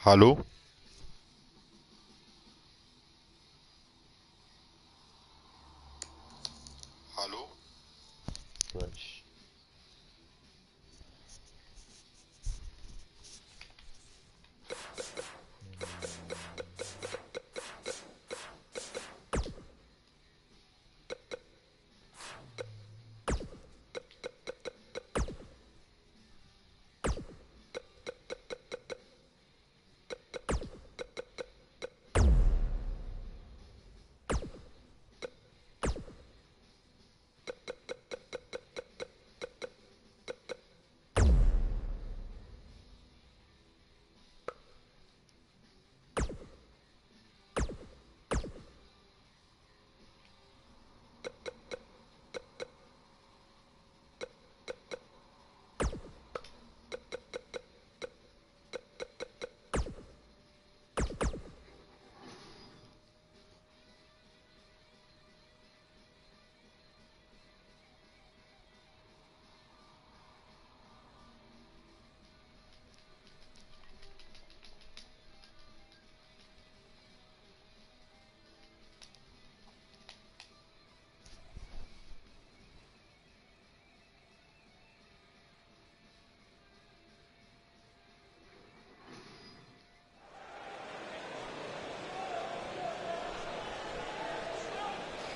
Hallo? Hallo? Mensch.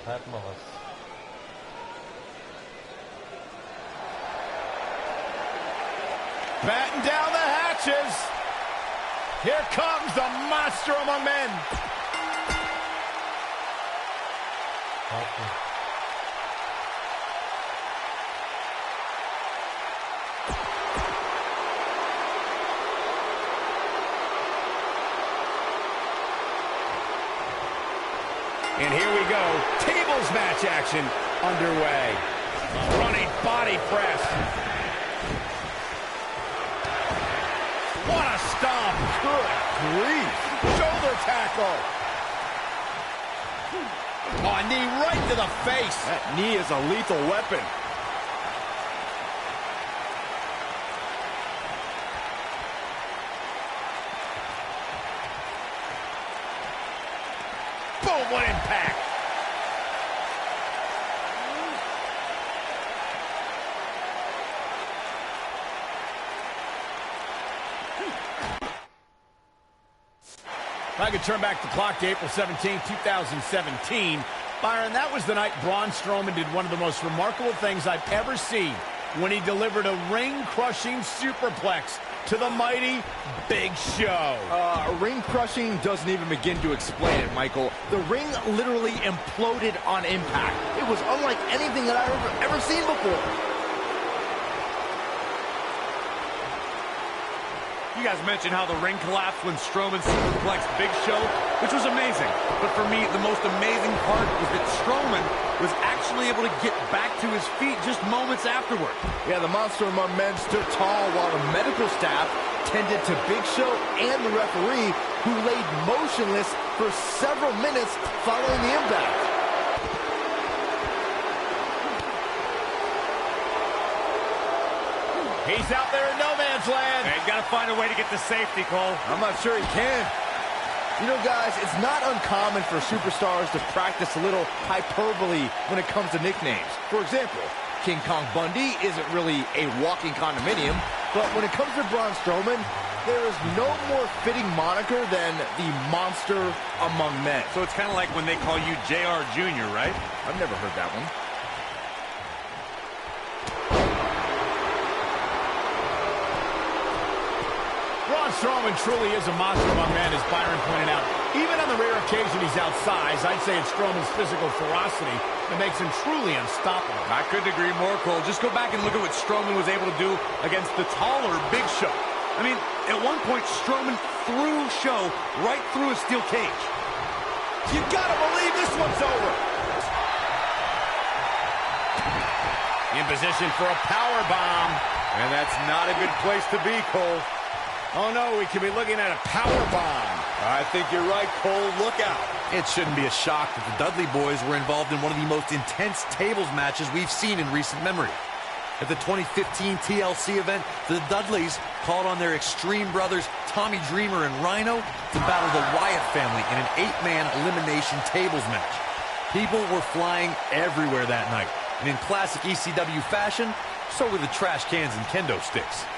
Schreib mal was. Batten down the hatches. Here comes the monster among men. Warte. And here we go. Tables match action underway. Running body press. What a stomp. Good grief. Shoulder tackle. Oh, a knee right to the face. That knee is a lethal weapon. Boom, what impact. If I could turn back the clock to April 17, 2017, Byron, that was the night Braun Strowman did one of the most remarkable things I've ever seen when he delivered a ring-crushing superplex to the mighty Big Show. Ring-crushing doesn't even begin to explain it, Michael. The ring literally imploded on impact. It was unlike anything that I've ever seen before. You guys mentioned how the ring collapsed when Strowman superplexed Big Show, which was amazing. But for me, the most amazing part was that Strowman was actually able to get back to his feet just moments afterward. Yeah, the monster among men stood tall while the medical staff tended to Big Show and the referee, who laid motionless for several minutes following the impact. He's out there in no man's land. And he's got to find a way to get to safety, Cole. I'm not sure he can. You know, guys, it's not uncommon for superstars to practice a little hyperbole when it comes to nicknames. For example, King Kong Bundy isn't really a walking condominium, but when it comes to Braun Strowman, there is no more fitting moniker than the monster among men. So it's kind of like when they call you JR Jr., right? I've never heard that one. Braun Strowman truly is a monster among men, as Byron pointed out. Even on the rare occasion he's outsized, I'd say it's Strowman's physical ferocity that makes him truly unstoppable. I couldn't agree more, Cole. Just go back and look at what Strowman was able to do against the taller Big Show. I mean, at one point, Strowman threw Show right through a steel cage. You gotta believe this one's over. In position for a power bomb. And that's not a good place to be, Cole. Oh no, we could be looking at a power bomb. I think you're right, Cole. Look out. It shouldn't be a shock that the Dudley Boys were involved in one of the most intense tables matches we've seen in recent memory. At the 2015 TLC event, the Dudleys called on their Extreme brothers, Tommy Dreamer and Rhino, to battle the Wyatt family in an 8-man elimination tables match. People were flying everywhere that night, and in classic ECW fashion, so were the trash cans and kendo sticks.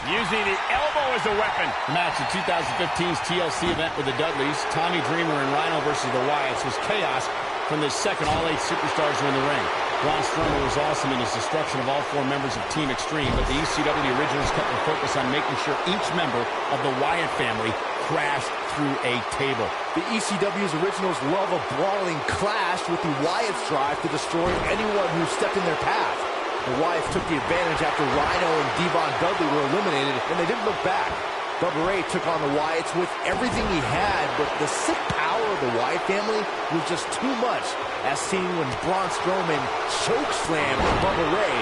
Using the elbow as a weapon. The match at 2015's TLC event with the Dudleys, Tommy Dreamer and Rhino versus the Wyatts, was chaos from the second all 8 superstars were in the ring. Braun Strowman was awesome in his destruction of all 4 members of Team Extreme, but the ECW originals kept their focus on making sure each member of the Wyatt family crashed through a table. The ECW's originals love a brawling clash, with the Wyatts drive to destroy anyone who stepped in their path. The Wyatts took the advantage after Rhino and Devon Dudley were eliminated, and they didn't look back. Bubba Ray took on the Wyatts with everything he had, but the sick power of the Wyatt family was just too much, as seen when Braun Strowman chokeslammed Bubba Ray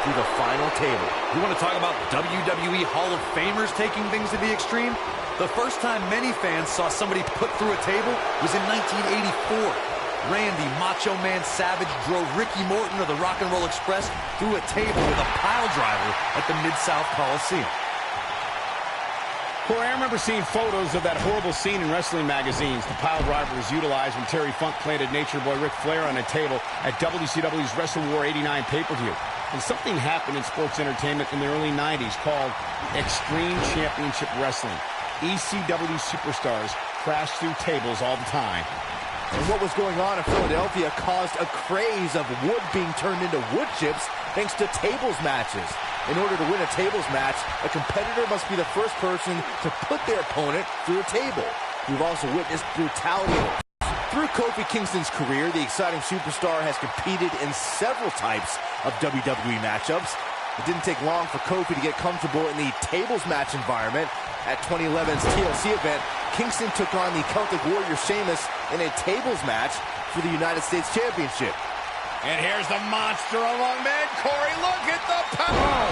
through the final table. You want to talk about WWE Hall of Famers taking things to the extreme? The first time many fans saw somebody put through a table was in 1984. Randy Macho Man Savage drove Ricky Morton of the Rock and Roll Express through a table with a pile driver at the Mid-South Coliseum. Corey, I remember seeing photos of that horrible scene in wrestling magazines. The pile driver was utilized when Terry Funk planted Nature Boy Ric Flair on a table at WCW's Wrestle War 89 pay-per-view. And something happened in sports entertainment in the early 90s called Extreme Championship Wrestling. ECW superstars crashed through tables all the time. And what was going on in Philadelphia caused a craze of wood being turned into wood chips thanks to tables matches. In order to win a tables match, a competitor must be the first person to put their opponent through a table. We've also witnessed brutality. Through Kofi Kingston's career, the exciting superstar has competed in several types of WWE matchups. It didn't take long for Kofi to get comfortable in the tables match environment. At 2011's TLC event, Kingston took on the Celtic Warrior Sheamus in a tables match for the United States Championship. And here's the monster among men. Corey, look at the power!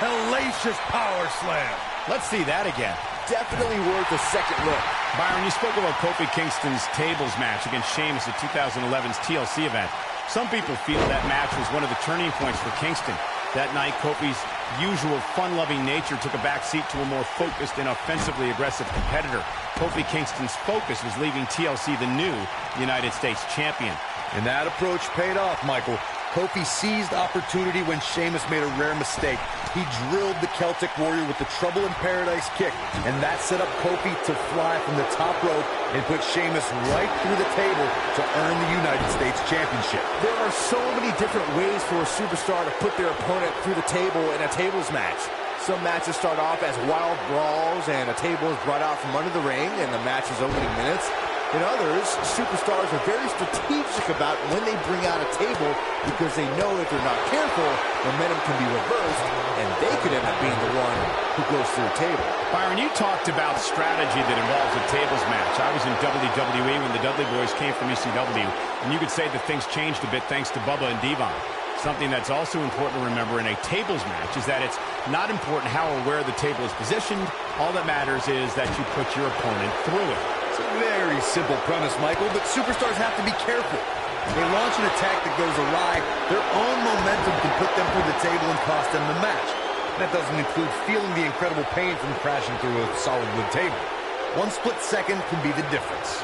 Hellacious power slam. Let's see that again. Definitely worth a second look. Byron, you spoke about Kofi Kingston's tables match against Sheamus at 2011's TLC event. Some people feel that match was one of the turning points for Kingston. That night, Kofi's usual fun-loving nature took a back seat to a more focused and offensively aggressive competitor. Kofi Kingston's focus was leaving TLC the new United States champion. And that approach paid off, Michael. Kofi seized opportunity when Sheamus made a rare mistake. He drilled the Celtic Warrior with the Trouble in Paradise kick, and that set up Kofi to fly from the top rope and put Sheamus right through the table to earn the United States Championship. There are so many different ways for a superstar to put their opponent through the table in a tables match. Some matches start off as wild brawls, and a table is brought out from under the ring in the match's opening minutes. In others, superstars are very strategic about when they bring out a table, because they know if they're not careful, momentum can be reversed, and they could end up being the one who goes through a table. Byron, you talked about strategy that involves a tables match. I was in WWE when the Dudley Boys came from ECW, and you could say that things changed a bit thanks to Bubba and Devon. Something that's also important to remember in a tables match is that it's not important how or where the table is positioned. All that matters is that you put your opponent through it. It's a very simple premise, Michael, but superstars have to be careful. If they launch an attack that goes awry, their own momentum can put them through the table and cost them the match. That doesn't include feeling the incredible pain from crashing through a solid wood table. One split second can be the difference.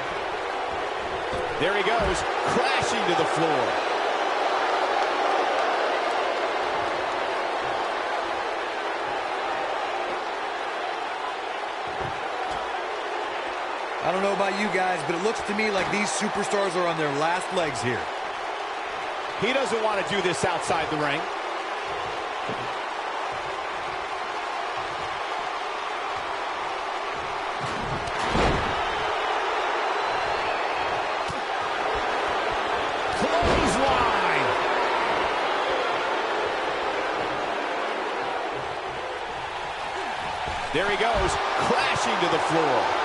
There he goes, crashing to the floor. I don't know about you guys, but it looks to me like these superstars are on their last legs here. He doesn't want to do this outside the ring. Clothesline. There he goes, crashing to the floor.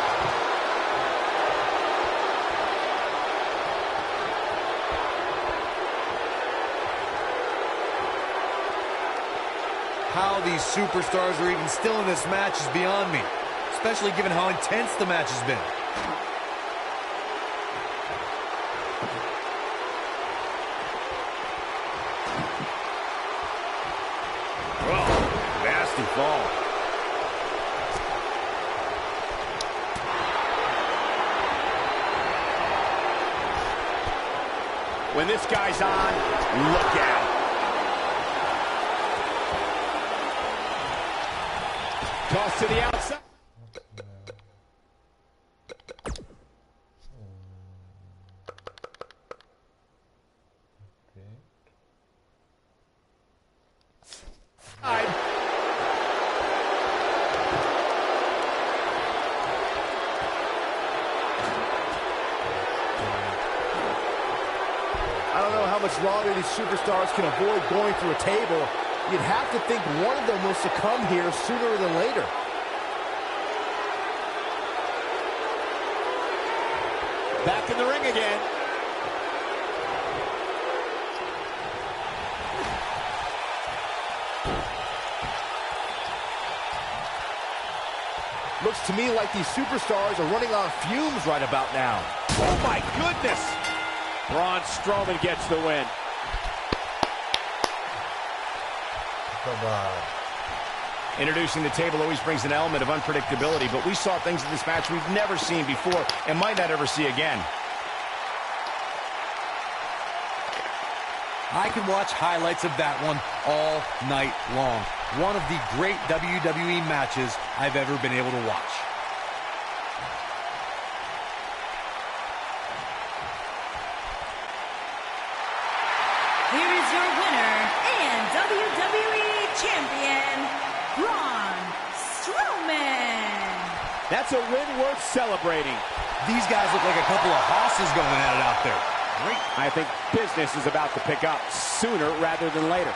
How these superstars are even still in this match is beyond me, especially given how intense the match has been. nasty fall. When this guy's on, look out. Toss to the outside. I don't know how much longer these superstars can avoid going through a table. You'd have to think one of them will succumb here sooner than later. Back in the ring again. Looks to me like these superstars are running on fumes right about now. Oh my goodness! Braun Strowman gets the win. Bye-bye. Introducing the table always brings an element of unpredictability, but we saw things in this match we've never seen before and might not ever see again. I could watch highlights of that one all night long. One of the great WWE matches I've ever been able to watch. Here is your winner and WWE Champion, Braun Strowman. That's a win worth celebrating. These guys look like a couple of hosses going at it out there. I think business is about to pick up sooner rather than later.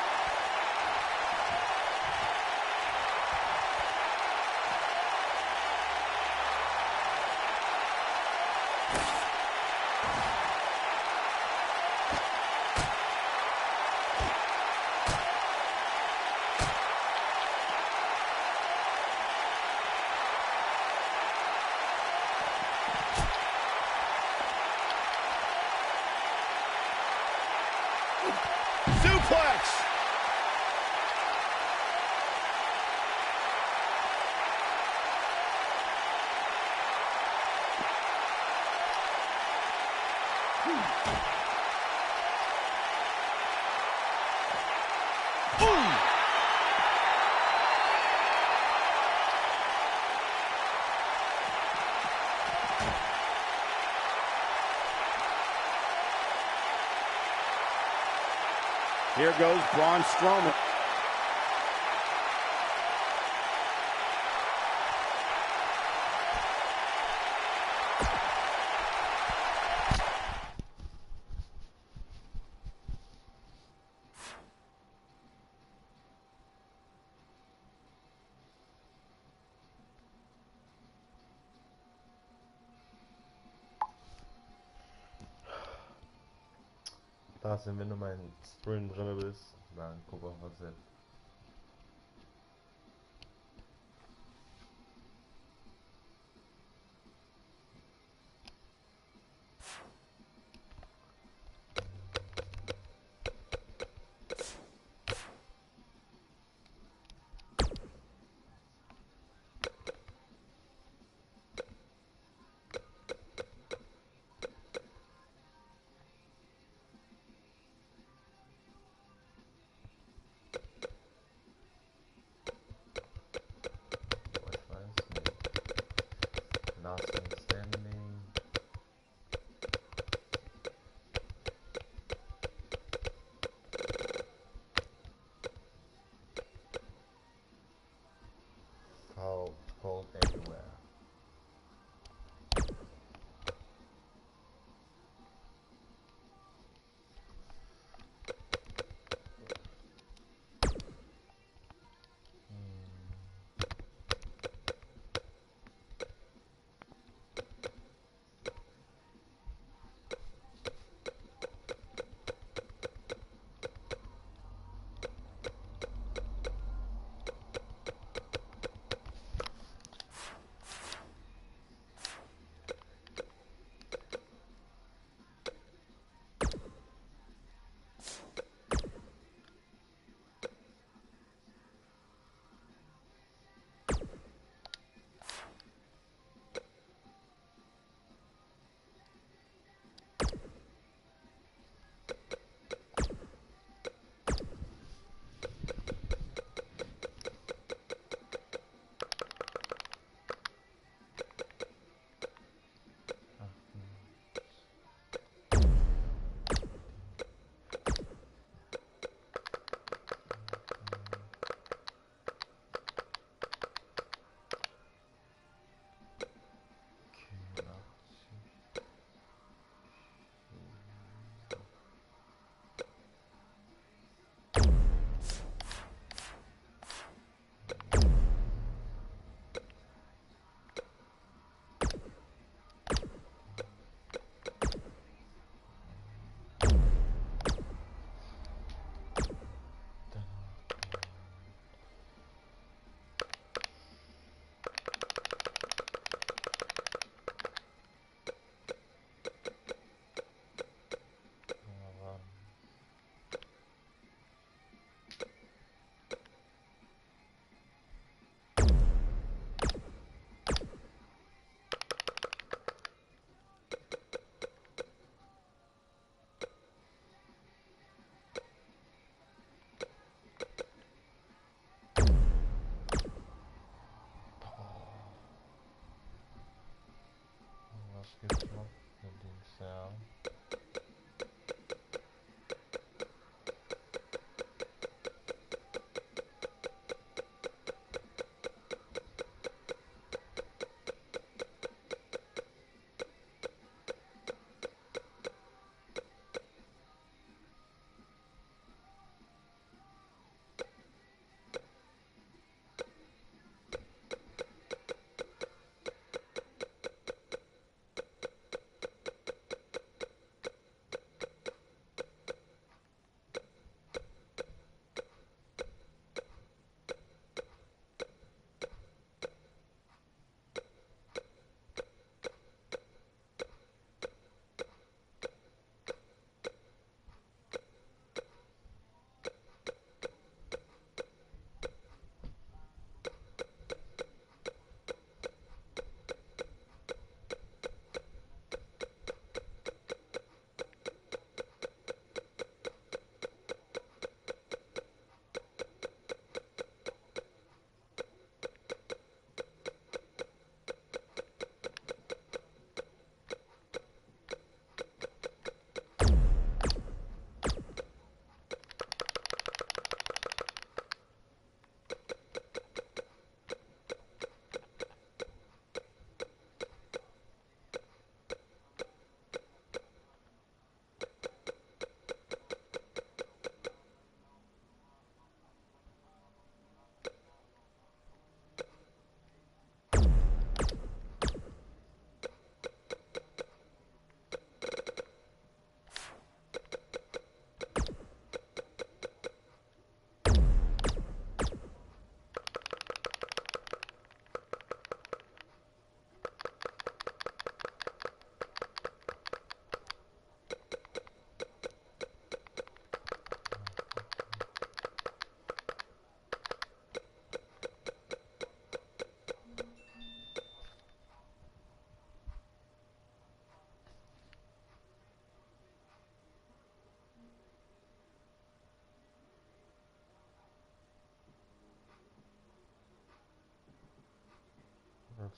Suplex! Boom! Here goes Braun Strowman. Da sind, wenn du meinen Stream drin bist, dann guck auch was selbst.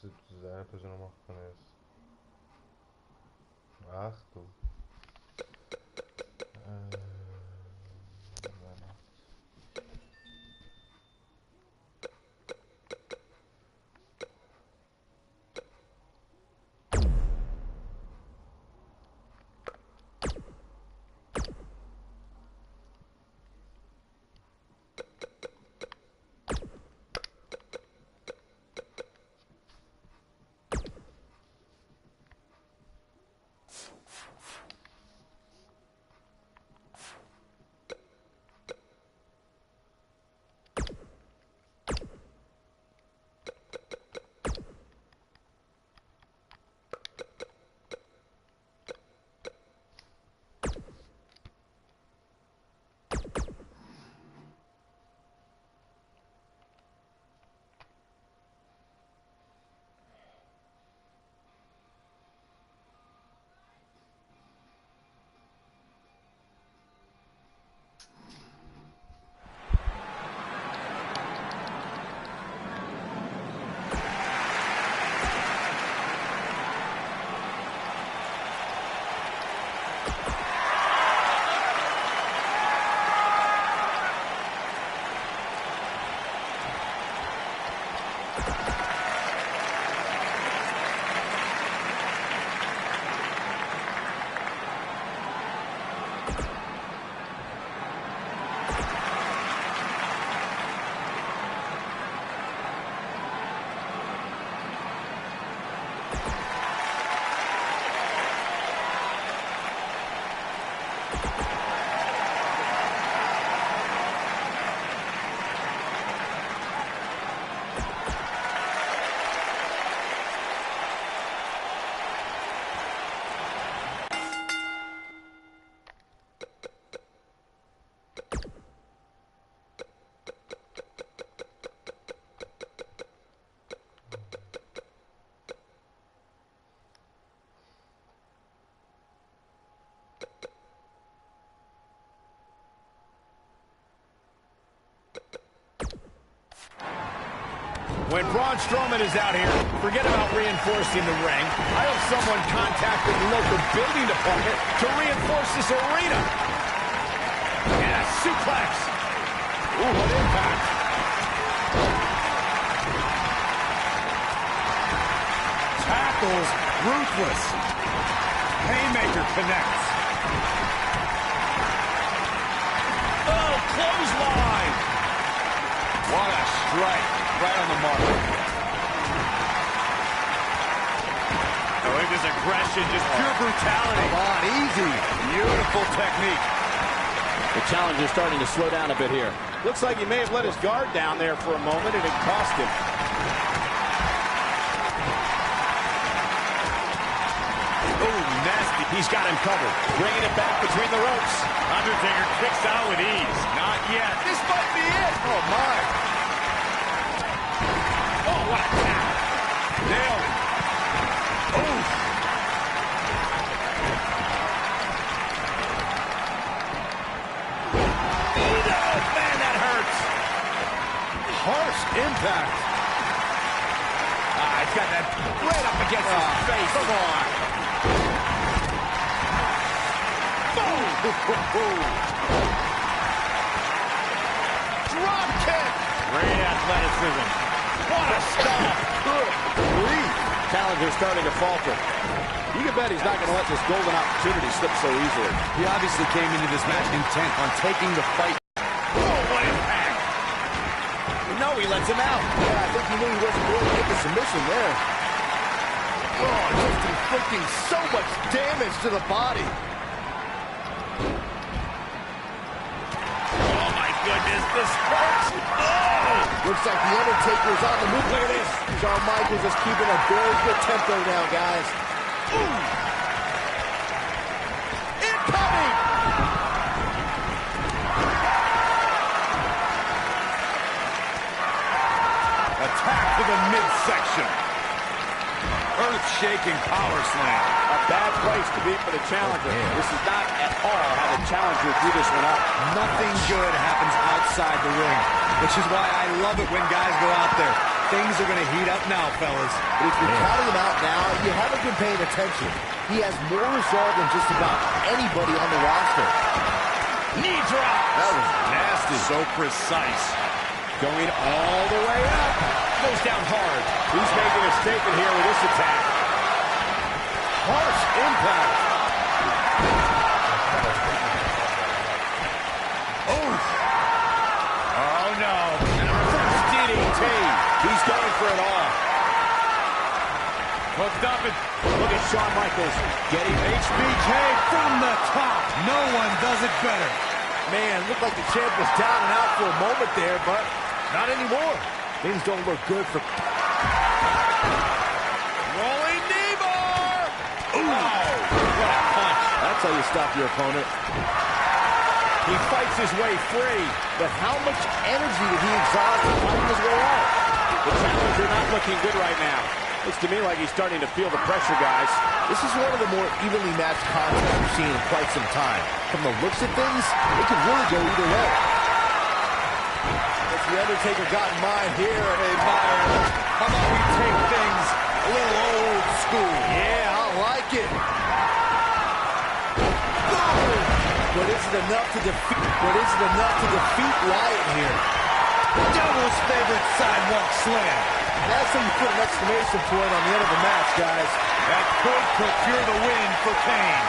se tu quiser, depois eu não marco nesse. Ach du. When Braun Strowman is out here, forget about reinforcing the ring. I hope someone contacted the local building department to reinforce this arena. And a suplex. Ooh, what impact. Tackles ruthless. Haymaker connects. Oh, clothesline. What a strike. Right on the mark. Oh, look at this aggression, just pure brutality. Come on, easy. Beautiful technique. The challenger's starting to slow down a bit here. Looks like he may have let his guard down there for a moment, and it cost him. Oh, nasty. He's got him covered. Bringing it back between the ropes. Undertaker kicks out with ease. Not yet. This might be it. Oh, my. Oh, what a tap. Nailed it. Oh. Man, that hurts. Harsh impact. He's got that right up against his face. Come on. Boom. Drop kick. Great athleticism. What a stop. Good grief. Challenger's starting to falter. You can bet he's not going to let this golden opportunity slip so easily. He obviously came into this match intent on taking the fight. Oh, what impact. No, he lets him out. Yeah, I think he knew he wasn't going to make a submission there. Oh, just inflicting so much damage to the body. Oh, my goodness, this hurts. Oh! Looks like the Undertaker's on the move. Look at this. Shawn Michaels is keeping a very good tempo now, guys. Ooh. Incoming! Attack to the midsection. Earth-shaking power slam. A bad place to be for the challenger. This is not at all how the challenger drew this one up. Nothing good happens outside the ring, which is why I love it when guys go out there Things are going to heat up now, fellas. But if you're counting him out now, you haven't been paying attention. He has more resolve than just about anybody on the roster. Knee drop. That was nasty. So precise. Going all the way up. Goes down hard. He's making a statement here with this attack. Harsh impact. Oh, no. And a reverse DDT. He's going for it all. Hooked up and Look at Shawn Michaels getting HBK from the top. No one does it better. Man, looked like the champ was down and out for a moment there, but not anymore. Things don't look good for... Rolling knee bar. Ooh. What a punch. That's how you stop your opponent. He fights his way free. But how much energy did he exhaust fighting his way out? the challenger not looking good right now. Looks to me like he's starting to feel the pressure, guys. This is one of the more evenly matched contests we've seen in quite some time. From the looks of things, it could really go either way. What's the Undertaker got in mind here? Hey, Byron, how about we take things a little old school? Yeah, I like it. But is it enough to defeat Wyatt here? Devil's favorite sidewalk slam. That's how you put an exclamation point on the end of the match, guys. That could procure the win for Kane.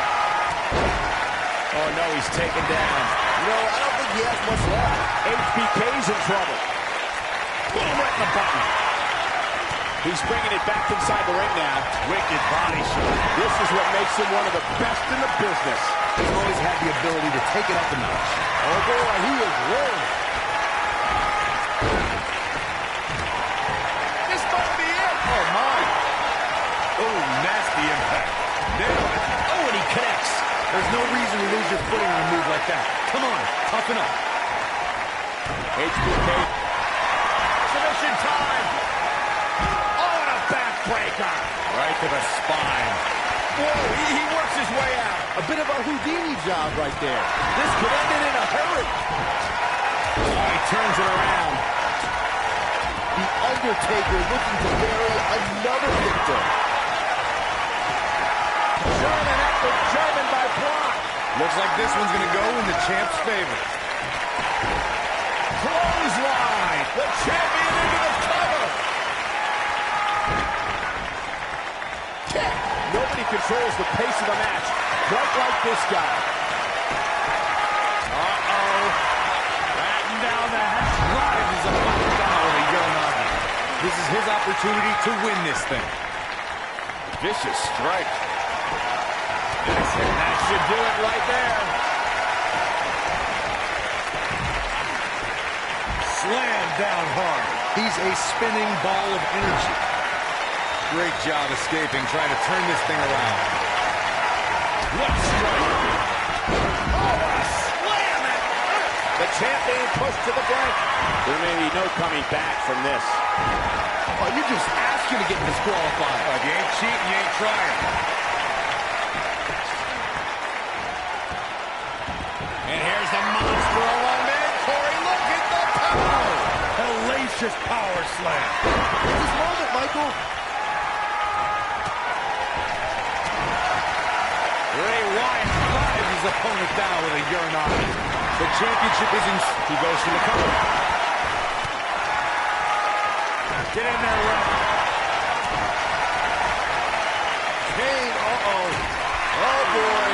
Oh, no, he's taken down. You know, I don't think he has much left. HBK's in trouble. Boom, right in the button. He's bringing it back inside the ring now. Wicked body shot. This is what makes him one of the best in the business. He's always had the ability to take it up a notch. Oh, boy, he is rolling. This might be it. Oh, my. Oh, nasty impact. Nailed it. Oh, and he connects. There's no reason to lose your footing on a move like that. Come on, toughen up. HBK. Submission time. Oh, and a backbreaker. Right to the spine. Whoa, he works his way out. A bit of a Houdini job right there. This could end it in a hurry. Oh, he turns it around. The Undertaker looking to bury another victim. German after German by Brock. Looks like this one's going to go in the champ's favor. Clothesline. The champion into the cover. Nobody controls the pace of the match quite like this guy. Uh-oh. Batten down the hatch. Rises up and down with a Uranagi. This is his opportunity to win this thing. Vicious strike. That should do it right there. Slam down hard. He's a spinning ball of energy. Great job escaping, trying to turn this thing around. What a strike. Oh, what a slam. The champ being pushed to the brink. There may be no coming back from this. Oh, you're just asking to get disqualified. If you ain't cheating, you ain't trying. And here's the monster alone man. Corey, look at the power. Hellacious power slam. It's his moment, Michael. Ray Wyatt drives his opponent down with a Uranagi. The championship is in... He goes for the cover. Get in there, Ref. Kane, uh-oh. Oh, boy.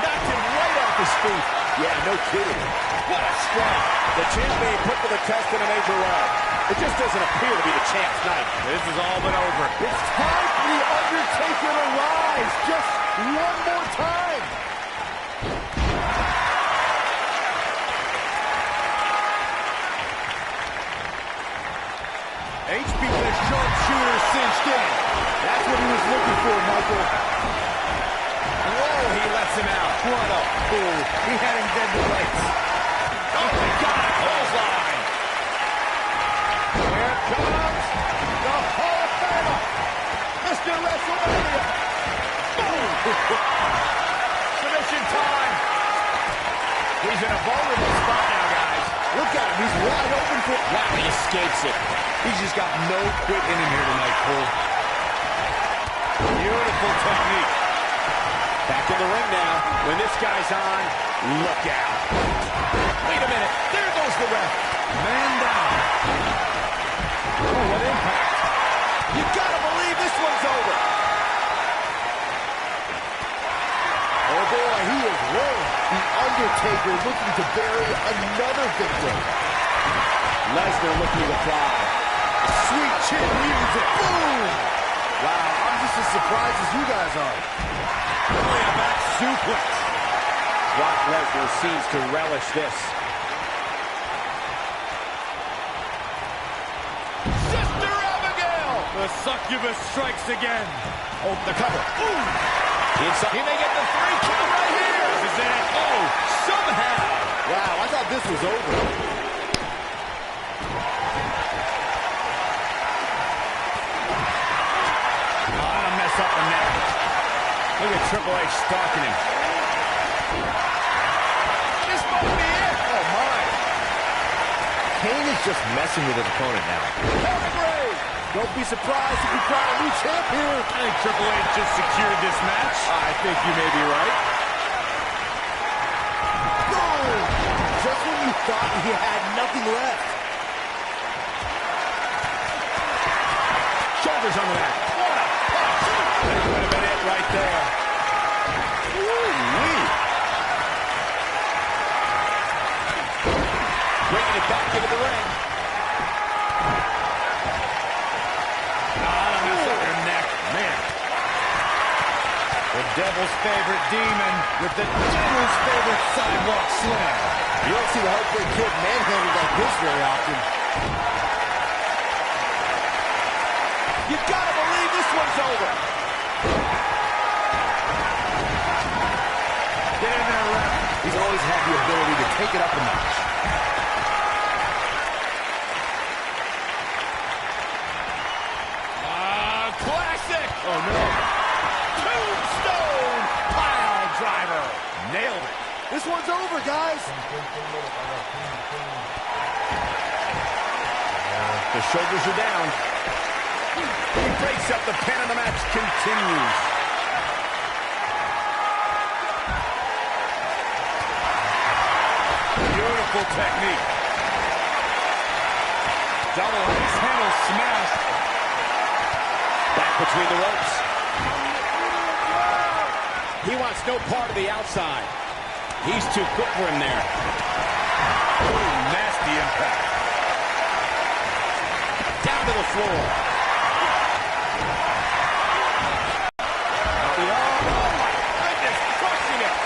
Knocked him right off his feet. Yeah, no kidding. What a strike. The champ being put to the test in a major way. It just doesn't appear to be the champ's night. This is all but over. It's time for the Undertaker to rise. Just one more time. HBK's sharpshooter cinched in. That's what he was looking for, Michael. Whoa, he lets him out. What a fool. He had him dead to rights. Oh, my God, clothesline. Here comes the Hall of Famer, Mr. WrestleMania. Boom. Submission time. He's in a vulnerable spot now, guys. Look at him. He's wide open for... Wow, he escapes it. He's just got no quit in him here tonight, Cole. Beautiful technique. Back in the ring now. When this guy's on, look out. Wait a minute. There goes the ref. Man down. Oh, what impact. You gotta believe this one's over. Oh boy, he is rolling. The Undertaker looking to bury another victim. Lesnar looking to fly. Sweet chin leaves it. Boom! Wow, I'm just as surprised as you guys are. Only a back suplex. Brock Lesnar seems to relish this. Sister Abigail! The succubus strikes again. Oh, the cover. Boom! Inside. He may get the 3 count right here. This is it. Oh, somehow. Wow, I thought this was over. Mess up the neck. Look at Triple H stalking him. This might be it. Oh, my. Kane is just messing with his opponent now. Don't be surprised if we crown a new champ here. I think Triple H just secured this match. I think you may be right. Boom! Just when you thought he had nothing left. Shoulders on the mat. What a punch. That could have been it right there. Woo-wee. Bringing it back into the ring. The devil's favorite demon with the devil's favorite sidewalk slam. You don't see the Heartbreak Kid manhandled like this very often. You gotta believe this one's over. Get in there, ref. He's always had the ability to take it up a notch. Classic. Oh, no. Tombstone pile driver. Nailed it. This one's over, guys. The shoulders are down. He breaks up the pin and the match continues. Beautiful technique. Double axe handle smashed. Back between the ropes. He wants no part of the outside. He's too quick for him there. Ooh, nasty impact. Down to the floor. Oh, my goodness, crushing it.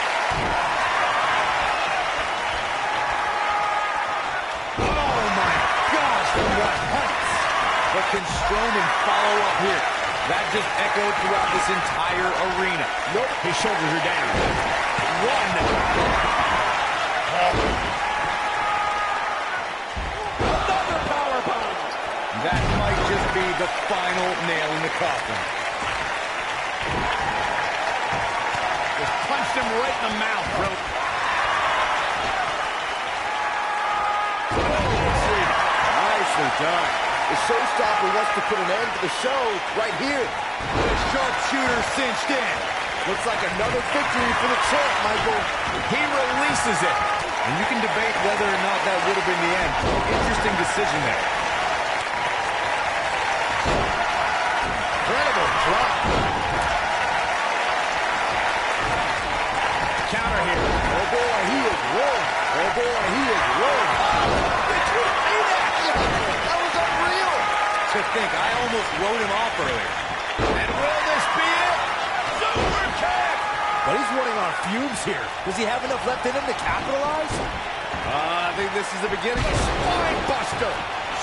Oh, my gosh, from what heights. But can Strowman follow up here? That just echoed throughout this entire arena. Nope, his shoulders are down. One. Another powerbomb. That might just be the final nail in the coffin. Just punched him right in the mouth, bro. Nicely done. The showstopper wants to put an end to the show right here. The sharpshooter cinched in. Looks like another victory for the champ, Michael. He releases it. And you can debate whether or not that would have been the end. Interesting decision there. Incredible drop. Counter here. Oh boy, he is rolling. Oh boy, he is rolling. Victory in action. That was unreal. To think, I almost wrote him off earlier. And will this be it? Super kick! But he's running on fumes here. Does he have enough left in him to capitalize? I think this is the beginning of Spine Buster.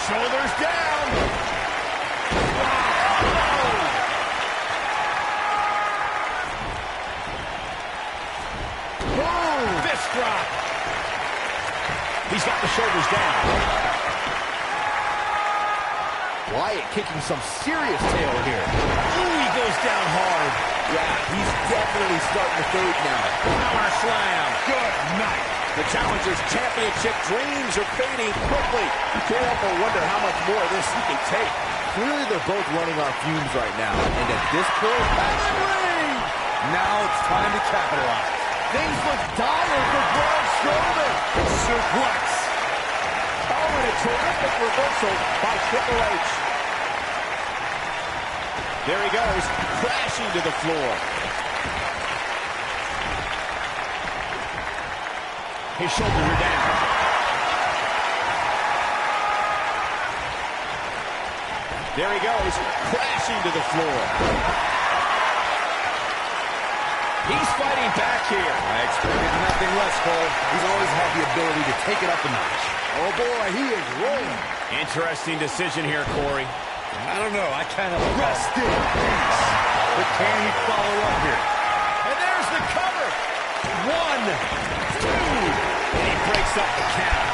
Shoulders down. Boom! Fist drop. He's got the shoulders down. Wyatt kicking some serious tail here. Ooh, he goes down hard. Yeah, he's definitely starting to fade now. Power slam. Good night. The challenger's championship dreams are fading quickly. You can't help but wonder how much more of this he can take. Clearly, they're both running on fumes right now. And at this point, Now it's time to capitalize. things look dire for Braun Strowman. Suplex. Oh, and a terrific reversal by Triple H. There he goes, crashing to the floor. His shoulders are down. There he goes, crashing to the floor. He's fighting back here. I expected nothing less, Cole. He's always had the ability to take it up a notch. Oh boy, he is rolling. Interesting decision here, Corey. I don't know. I kind of rest in peace. But can he follow up here? And there's the cover. 1, 2. And he breaks up the count.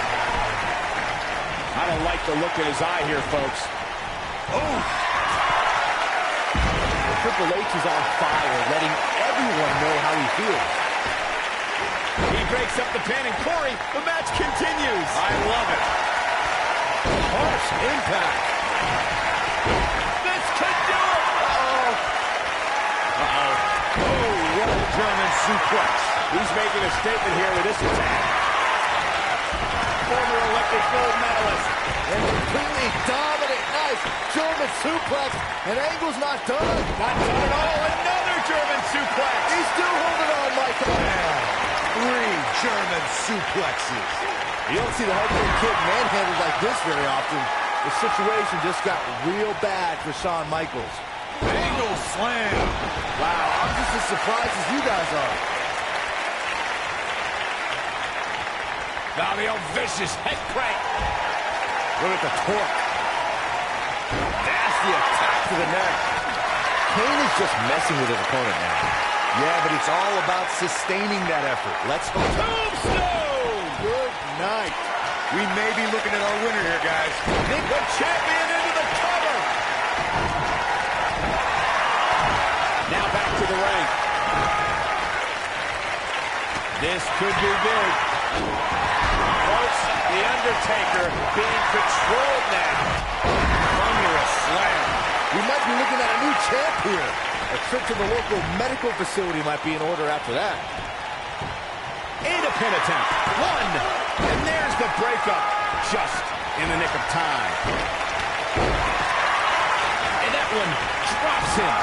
I don't like the look in his eye here, folks. Oh! Triple H is on fire, letting everyone know how he feels. He breaks up the pin, and Corey, the match continues. I love it. Harsh impact. This could do it. Oh, what a German suplex. He's making a statement here with this attack. Former Olympic gold medalist. And completely dominant. Nice German suplex. And Angle's not done. Not done at all. Another German suplex. He's still holding on, Michael. Three German suplexes. You don't see the Hardcore Kid manhandled like this very often. The situation just got real bad for Shawn Michaels. Angle slam. Wow, I'm just as surprised as you guys are. Now the old vicious head crank. Look at the torque. Nasty attack to the neck. Kane is just messing with his opponent now. Yeah, but it's all about sustaining that effort. Let's hope. Tombstone. Good night. We may be looking at our winner here, guys. The champion into the cover. Now back to the ring. This could be big. Folks, The Undertaker being controlled now. Thunderous slam. We might be looking at a new champ here. A trip to the local medical facility might be in order after that. And a pin attempt. 1. And there's the breakup. Just in the nick of time. And that one drops him.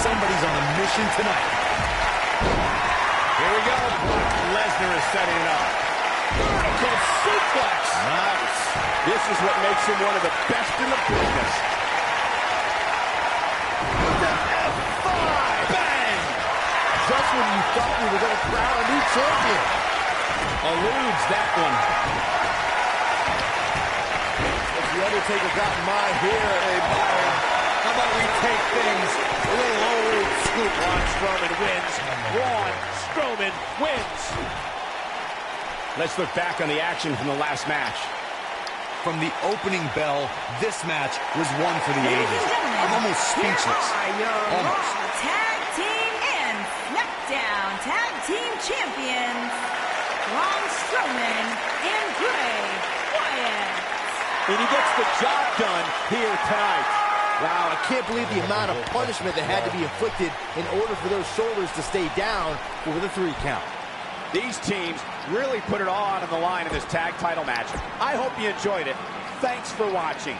Somebody's on a mission tonight. Here we go. Lesnar is setting it up. Vertical suplex. Nice. This is what makes him one of the best in the business. F5! Bang! Just when you thought we were going to crown a new champion. Eludes that one. Has the Undertaker gotten mine here? Hey, Byron. How about we take things a little old school? Braun Strowman wins. Braun Strowman wins. Let's look back on the action from the last match. From the opening bell, this match was one for the Ladies ages. and gentlemen, I'm almost speechless. Here are your Almost. Raw Tag Team and SmackDown Tag Team Champions, Braun Strowman and Bray Wyatt. And he gets the job done here tonight. Wow, I can't believe the amount of punishment that had to be inflicted in order for those shoulders to stay down for the 3 count. These teams really put it all out on the line in this tag title match. I hope you enjoyed it. Thanks for watching.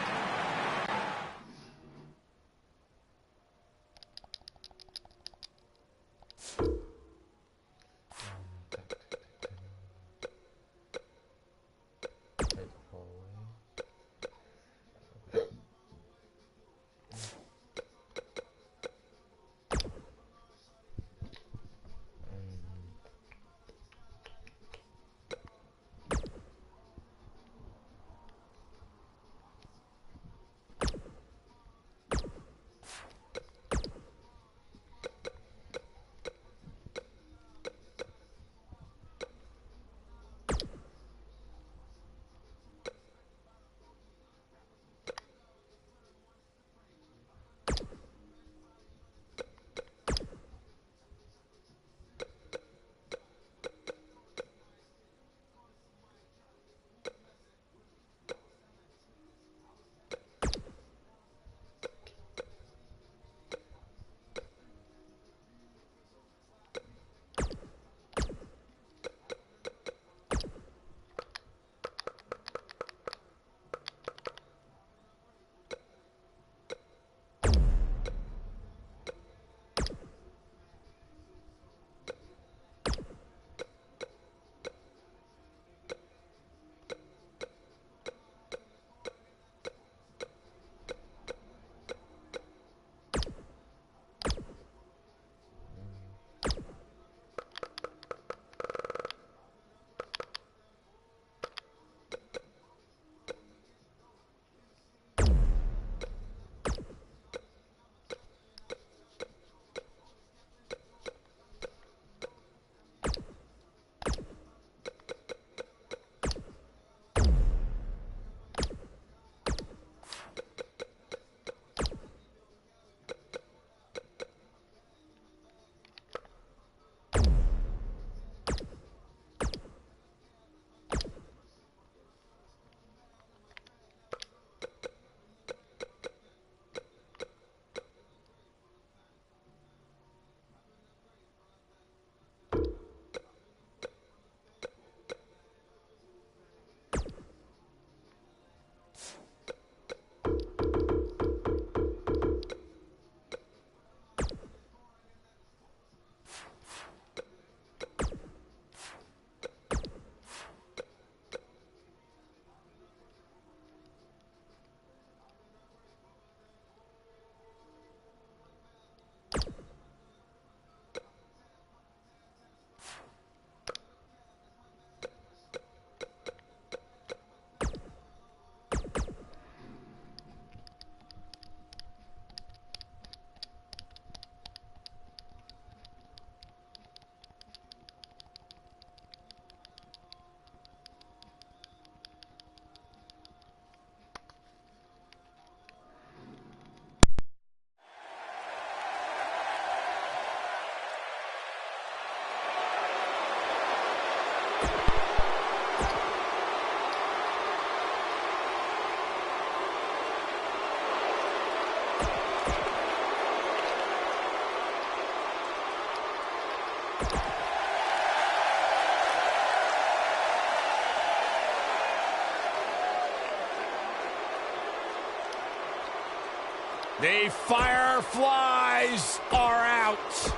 The Fireflies are out.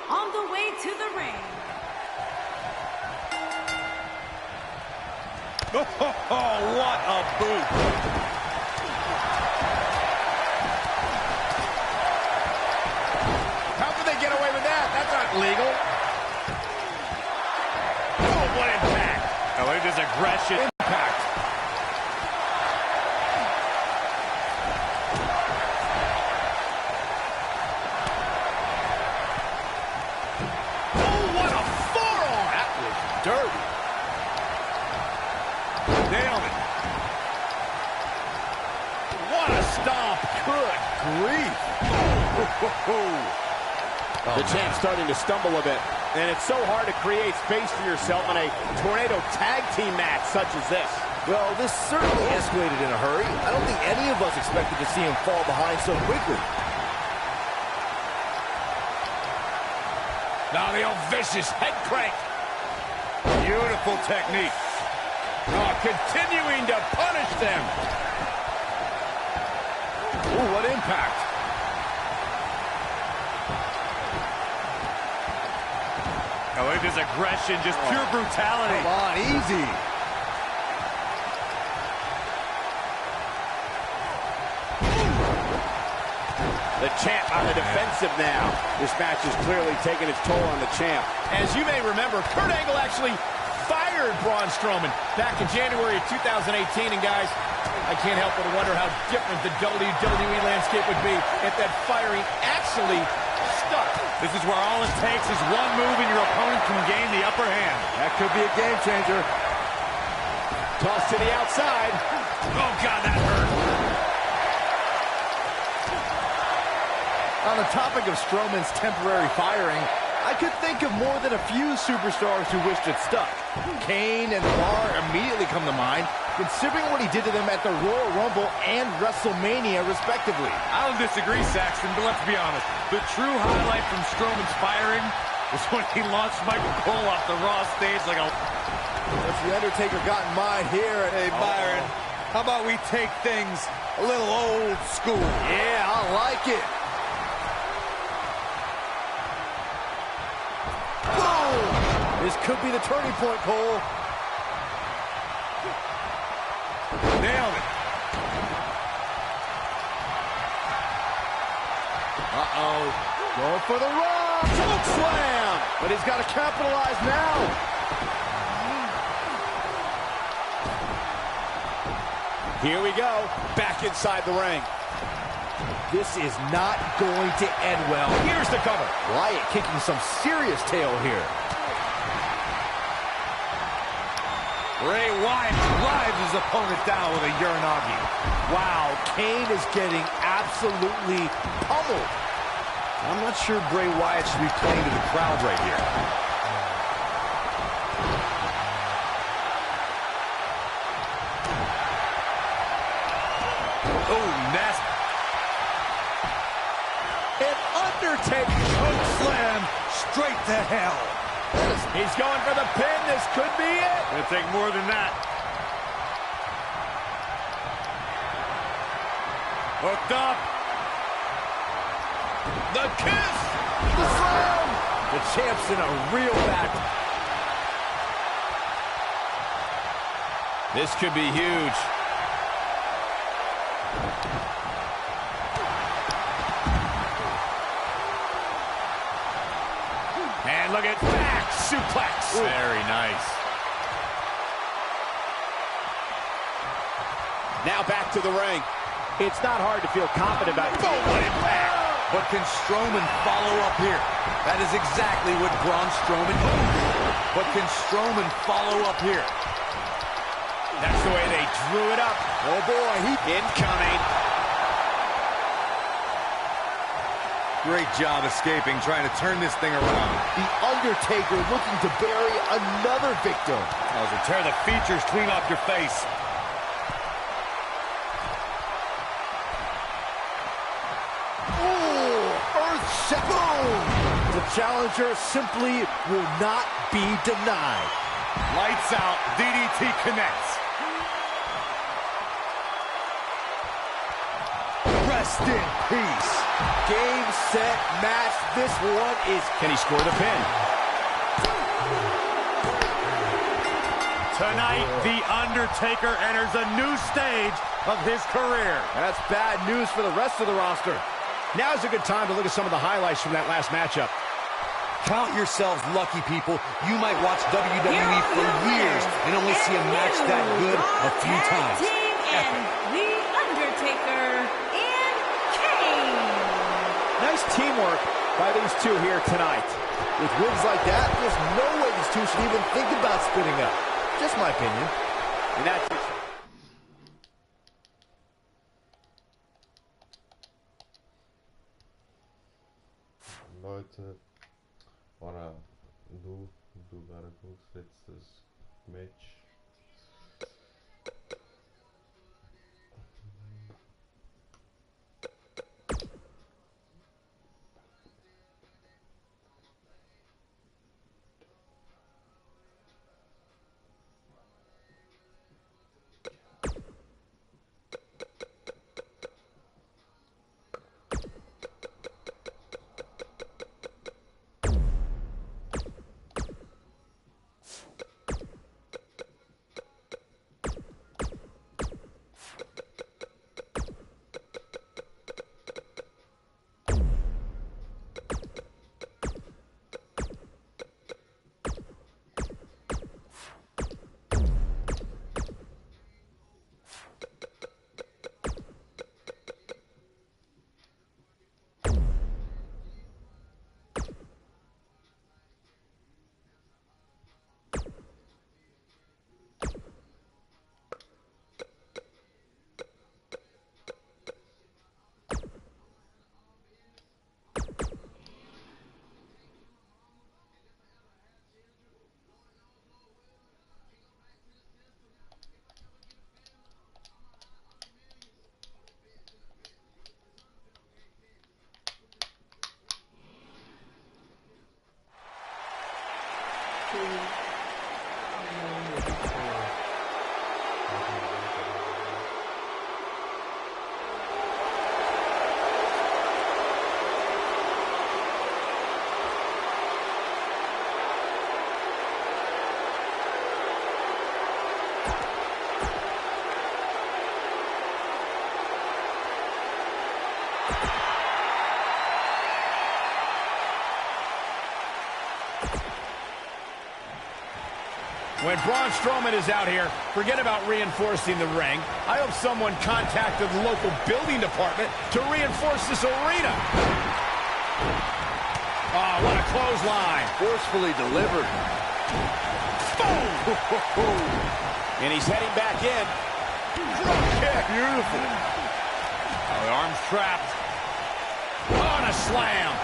On the way to the ring. Oh, what a boot. How can they get away with that? That's not legal. Oh, what impact. Oh, look at this aggression. Impact. Oh, what a forearm. That was dirty. Nailed it. What a stomp. Good grief. The champ's starting to stumble a bit, and it's so hard to create space for yourself in a tornado tag team match such as this. Well, this certainly escalated in a hurry. I don't think any of us expected to see him fall behind so quickly. Now the old vicious head crank. Beautiful technique. Oh, continuing to punish them. Ooh, what impact. Oh, look at this aggression, just pure brutality. Come on, easy. The champ on the defensive now. This match is clearly taking its toll on the champ. As you may remember, Kurt Angle actually fired Braun Strowman back in January of 2018. And guys, I can't help but wonder how different the WWE landscape would be if that firing actually stuck. This is where all it takes is one move and your opponent can gain the upper hand. That could be a game changer. Toss to the outside. Oh, God, that hurt. On the topic of Strowman's temporary firing, I could think of more than a few superstars who wished it stuck. Kane and Bar immediately come to mind, considering what he did to them at the Royal Rumble and WrestleMania, respectively. I don't disagree, Saxton, but let's be honest. The true highlight from Strowman's firing was when he launched Michael Cole off the Raw stage like a... What's the Undertaker got in mind here? Hey, Byron, how about we take things a little old school? Yeah, I like it. This could be the turning point, Cole. Nailed it. Uh-oh. Going for the run. Choke slam. But he's got to capitalize now. Here we go. Back inside the ring. This is not going to end well. Here's the cover. Wyatt kicking some serious tail here. Bray Wyatt drives his opponent down with a Uranagi. Wow, Kane is getting absolutely pummeled. I'm not sure Bray Wyatt should be playing to the crowd right here. Oh, nasty. An Undertaker choke slam straight to hell. He's going for the pin. This could be it. Gonna take more than that. Hooked up. The kiss. The slam. The champ's in a real battle. This could be huge. And look at back suplex. Ooh. Very nice. Now back to the ring. It's not hard to feel confident about it. Oh, what impact. But can Strowman follow up here? That is exactly what Braun Strowman needs. But can Strowman follow up here? That's the way they drew it up. Oh boy, he Incoming. Great job escaping, trying to turn this thing around. The Undertaker looking to bury another victim. As we tear the features clean off your face. Ooh. challenger simply will not be denied. Lights out, DDT connects. Rest in peace. Game, set, match. This one is... Can he score the pin? Tonight, The Undertaker enters a new stage of his career. That's bad news for the rest of the roster. Now's a good time to look at some of the highlights from that last matchup. Count yourselves lucky, people. You might watch WWE for years and only see a match that good a few times. And The Undertaker and Kane. Nice teamwork by these two here tonight. With wins like that, there's no way these two should even think about splitting up. Just my opinion. And that's Leute, oder du gerade guckst, letztes Match. When Braun Strowman is out here, forget about reinforcing the ring. I hope someone contacted the local building department to reinforce this arena. Oh, what a clothesline. Forcefully delivered. Boom! and he's heading back in. Drop kick. Beautiful. Oh, the arm's trapped. On a slam.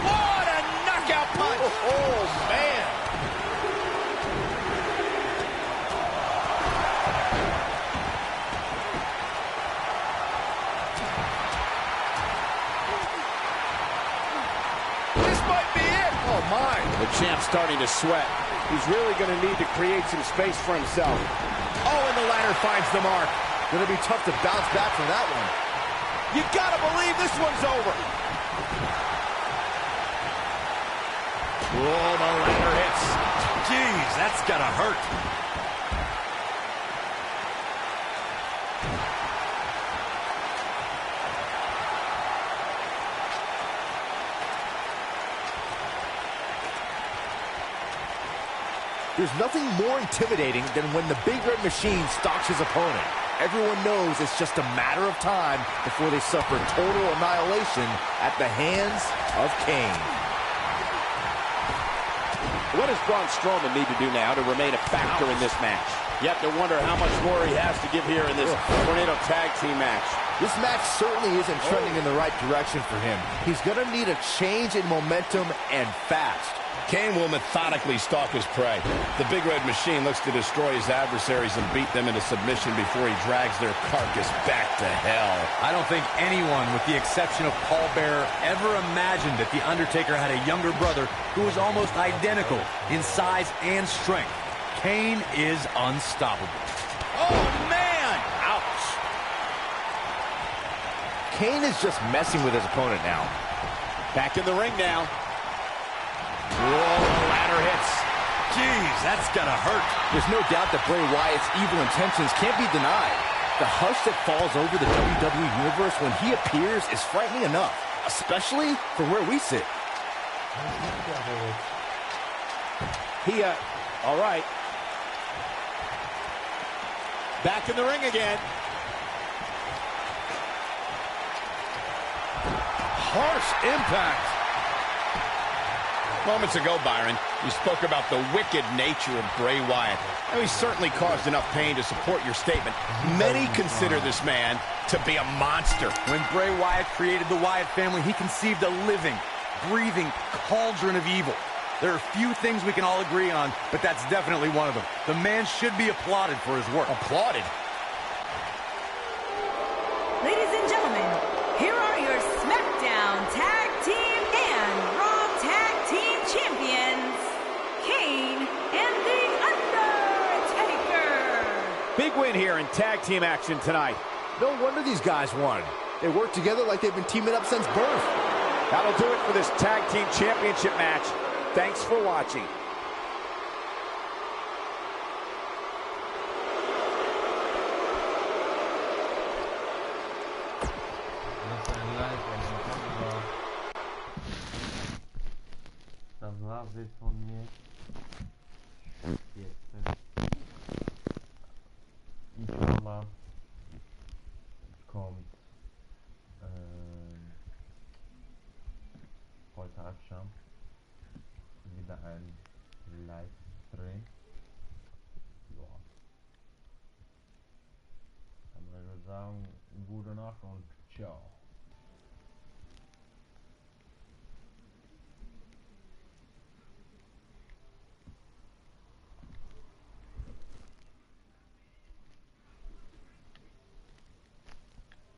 What a knockout punch. Oh, man. This might be it. Oh, my. The champ's starting to sweat. He's really going to need to create some space for himself. Oh, and the ladder finds the mark. Gonna be tough to bounce back from that one. You got to believe this one's over. Oh, the ladder hits. Jeez, that's gotta hurt. There's nothing more intimidating than when the Big Red Machine stalks his opponent. Everyone knows it's just a matter of time before they suffer total annihilation at the hands of Kane. What does Braun Strowman need to do now to remain a factor in this match? You have to wonder how much more he has to give here in this Tornado Tag Team match. This match certainly isn't trending in the right direction for him. He's going to need a change in momentum and fast. Kane will methodically stalk his prey. The Big Red Machine looks to destroy his adversaries and beat them into submission before he drags their carcass back to hell. I don't think anyone, with the exception of Paul Bearer, ever imagined that The Undertaker had a younger brother who was almost identical in size and strength. Kane is unstoppable. Oh, man! Ouch! Kane is just messing with his opponent now. Back in the ring now. Whoa, ladder hits. Jeez, that's gotta hurt. There's no doubt that Bray Wyatt's evil intentions can't be denied. The hush that falls over the WWE Universe when he appears is frightening enough, especially from where we sit. All right. Back in the ring again. Harsh impact. Moments ago, Byron, you spoke about the wicked nature of Bray Wyatt. Now, he's certainly caused enough pain to support your statement. Many consider this man to be a monster. When Bray Wyatt created the Wyatt family, he conceived a living, breathing cauldron of evil. There are few things we can all agree on, but that's definitely one of them. The man should be applauded for his work. Applauded? Ladies and gentlemen, here are your SmackDown Tag Team and Raw Tag Team Champions, Kane and The Undertaker. Big win here in tag team action tonight. No wonder these guys won. They work together like they've been teaming up since birth. That'll do it for this tag team championship match. Thanks for watching. Das war's jetzt von mir. Jetzt. Inshallah kommt heute Abend wieder ein Livestream. Ja. Dann würde ich sagen, gute Nacht und ciao.